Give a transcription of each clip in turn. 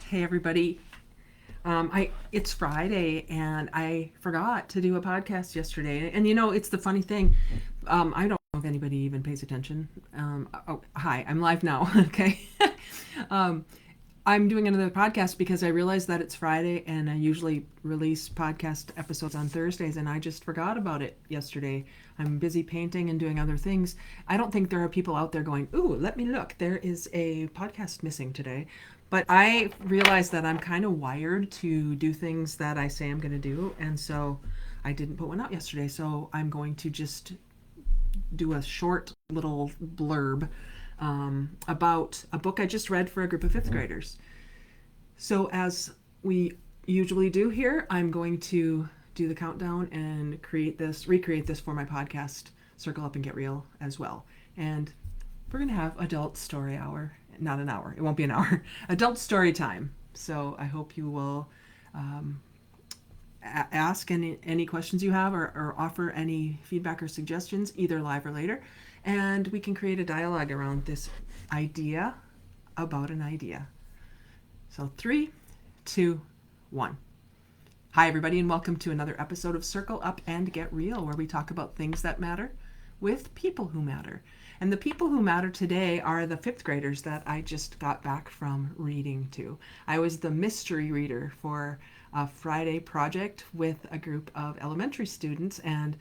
Hey everybody. It's Friday and I forgot to do a podcast yesterday. And it's the funny thing. I don't know if anybody even pays attention. Hi, I'm live now. Okay. um, I'm doing another podcast because I realized that it's Friday and I usually release podcast episodes on Thursdays and I just forgot about it yesterday. I'm busy painting and doing other things. I don't think there are people out there going, "Ooh, let me look. There is a podcast missing today." But I realized that I'm kind of wired to do things that I say I'm going to do, and so I didn't put one out yesterday. So I'm going to just do a short little blurb about a book I just read for a group of fifth graders. So, as we usually do here, I'm going to do the countdown and recreate this for my podcast, Circle Up and Get Real, as well. And we're going to have adult story hour. Not an hour, it won't be an hour. Adult story time. So, I hope you will ask any questions you have or offer any feedback or suggestions, either live or later. And we can create a dialogue around this idea about an idea. So 3, 2, 1. Hi, everybody, and welcome to another episode of Circle Up and Get Real, where we talk about things that matter with people who matter. And the people who matter today are the fifth graders that I just got back from reading to. I was the mystery reader for a Friday project with a group of elementary students, and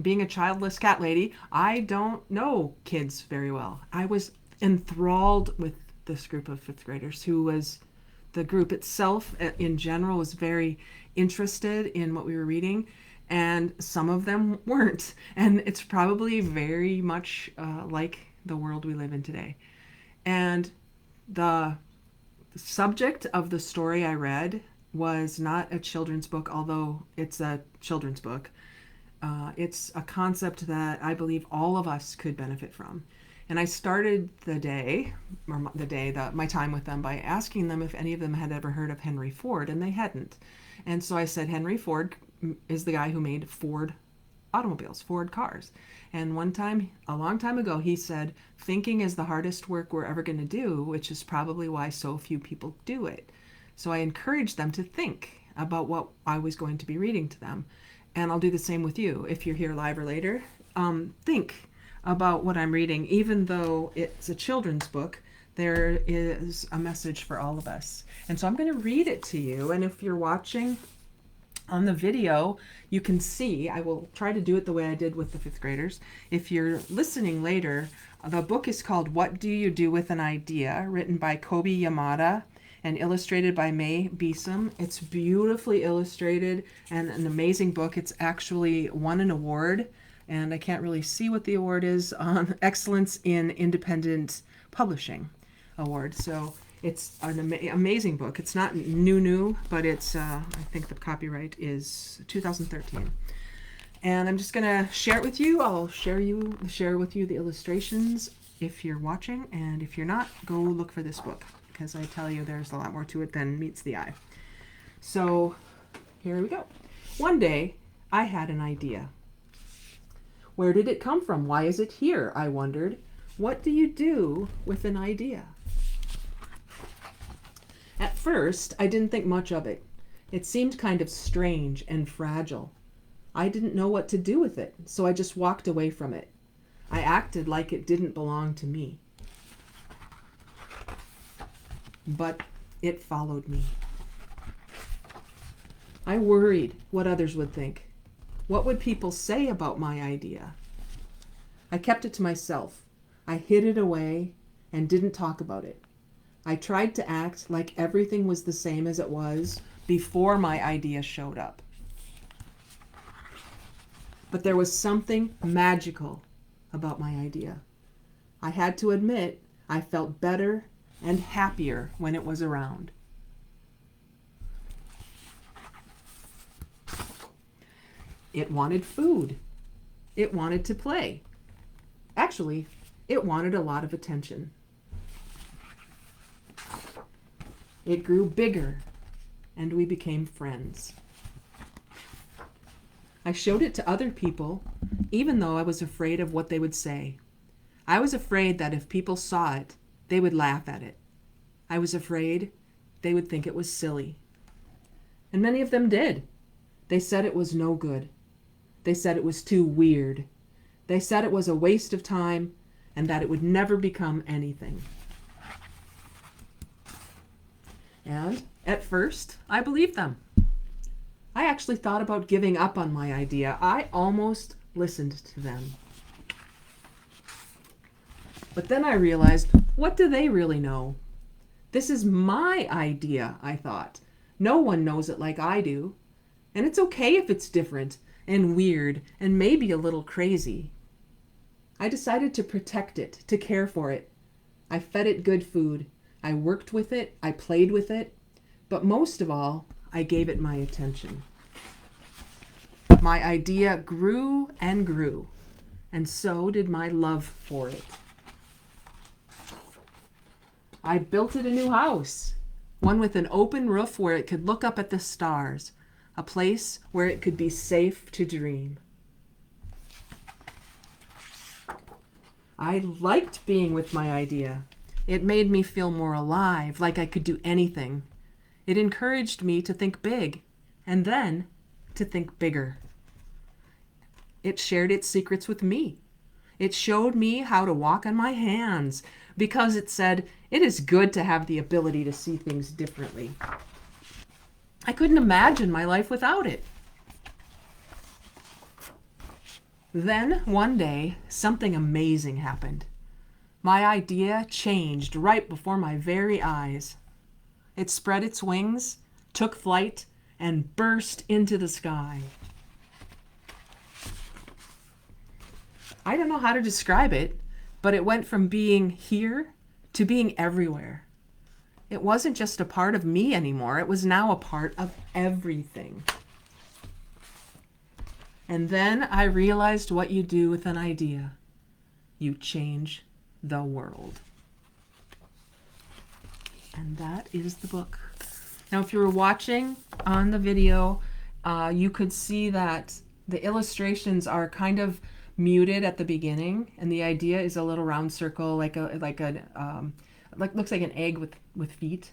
being a childless cat lady, I don't know kids very well. I was enthralled with this group of fifth graders who was the group itself in general was very interested in what we were reading, and some of them weren't. And it's probably very much like the world we live in today. And the subject of the story I read was not a children's book, although it's a children's book. It's a concept that I believe all of us could benefit from. And I started my time with them by asking them if any of them had ever heard of Henry Ford, and they hadn't. And so I said, Henry Ford is the guy who made Ford automobiles, Ford cars. And one time, a long time ago, he said, thinking is the hardest work we're ever going to do, which is probably why so few people do it. So I encouraged them to think about what I was going to be reading to them. And I'll do the same with you. If you're here live or later, think about what I'm reading. Even though it's a children's book, there is a message for all of us. And so I'm going to read it to you. And if you're watching on the video, you can see, I will try to do it the way I did with the fifth graders. If you're listening later, the book is called What Do You Do with an Idea, written by Kobi Yamada and illustrated by Besom. It's beautifully illustrated and an amazing book. It's actually won an award, and I can't really see what the award is on Excellence in Independent Publishing Award. So it's an amazing book. It's not new, but it's I think the copyright is 2013. And I'm just gonna share it with you. I'll share with you the illustrations if you're watching, and if you're not, go look for this book, because I tell you there's a lot more to it than meets the eye. So here we go. One day I had an idea. Where did it come from? Why is it here? I wondered. What do you do with an idea? At first, I didn't think much of it. It seemed kind of strange and fragile. I didn't know what to do with it, so I just walked away from it. I acted like it didn't belong to me. But it followed me. I worried what others would think. What would people say about my idea? I kept it to myself. I hid it away and didn't talk about it. I tried to act like everything was the same as it was before my idea showed up. But there was something magical about my idea. I had to admit, I felt better and happier when it was around. It wanted food. It wanted to play. Actually, it wanted a lot of attention. It grew bigger, and we became friends. I showed it to other people, even though I was afraid of what they would say. I was afraid that if people saw it, they would laugh at it. I was afraid they would think it was silly. And many of them did. They said it was no good. They said it was too weird. They said it was a waste of time and that it would never become anything. And at first, I believed them. I actually thought about giving up on my idea. I almost listened to them. But then I realized, what do they really know? This is my idea, I thought. No one knows it like I do. And it's okay if it's different and weird and maybe a little crazy. I decided to protect it, to care for it. I fed it good food. I worked with it. I played with it. But most of all, I gave it my attention. My idea grew and grew, and so did my love for it. I built it a new house, one with an open roof where it could look up at the stars, a place where it could be safe to dream. I liked being with my idea. It made me feel more alive, like I could do anything. It encouraged me to think big, and then to think bigger. It shared its secrets with me. It showed me how to walk on my hands because it said, it is good to have the ability to see things differently. I couldn't imagine my life without it. Then, one day, something amazing happened. My idea changed right before my very eyes. It spread its wings, took flight, and burst into the sky. I don't know how to describe it, but it went from being here to being everywhere. It wasn't just a part of me anymore. It was now a part of everything. And then I realized what you do with an idea. You change the world. And that is the book. Now, if you were watching on the video, you could see that the illustrations are kind of muted at the beginning, and the idea is a little round circle, like looks like an egg with feet,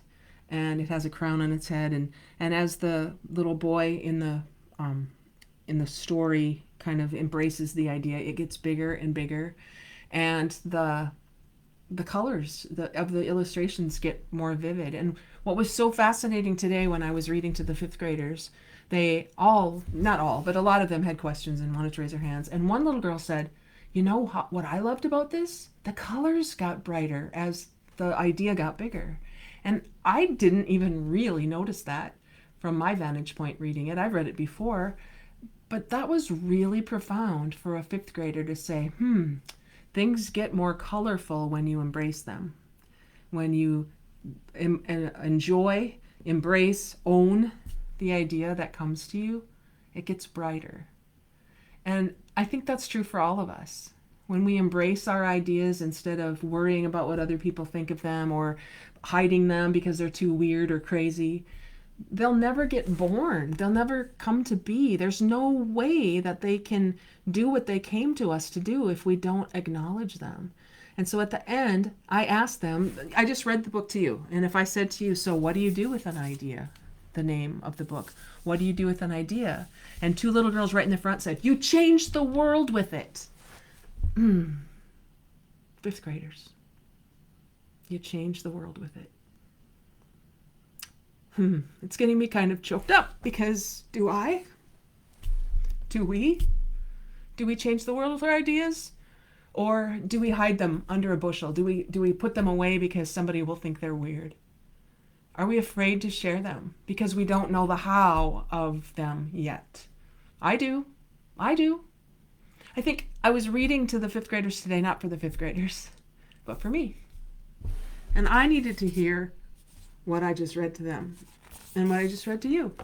and it has a crown on its head. And as the little boy in the story kind of embraces the idea, it gets bigger and bigger, and the colors of the illustrations get more vivid. And what was so fascinating today when I was reading to the fifth graders, they all, not all, but a lot of them had questions and wanted to raise their hands. And one little girl said, you know what I loved about this? The colors got brighter as the idea got bigger. And I didn't even really notice that from my vantage point reading it. I've read it before, but that was really profound for a fifth grader to say, things get more colorful when you embrace them. When you enjoy, embrace, own the idea that comes to you, it gets brighter. And I think that's true for all of us. When we embrace our ideas instead of worrying about what other people think of them or hiding them because they're too weird or crazy, they'll never get born. They'll never come to be. There's no way that they can do what they came to us to do if we don't acknowledge them. And so at the end, I asked them, I just read the book to you. And if I said to you, so what do you do with an idea? The name of the book. What do you do with an idea? And two little girls right in the front said, you changed the world with it. Fifth graders. You changed the world with it. It's getting me kind of choked up because do I? Do we? Do we change the world with our ideas? Or do we hide them under a bushel? Do we put them away because somebody will think they're weird? Are we afraid to share them because we don't know the how of them yet? I do. I think I was reading to the fifth graders today, not for the fifth graders, but for me. And I needed to hear what I just read to them and what I just read to you.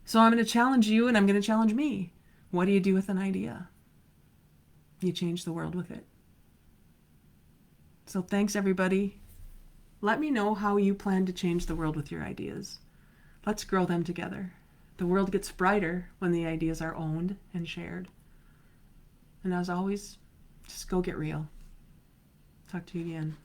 So I'm going to challenge you and I'm going to challenge me. What do you do with an idea? You change the world with it. So thanks, everybody. Let me know how you plan to change the world with your ideas. Let's grow them together. The world gets brighter when the ideas are owned and shared. And as always, just go get real. Talk to you again.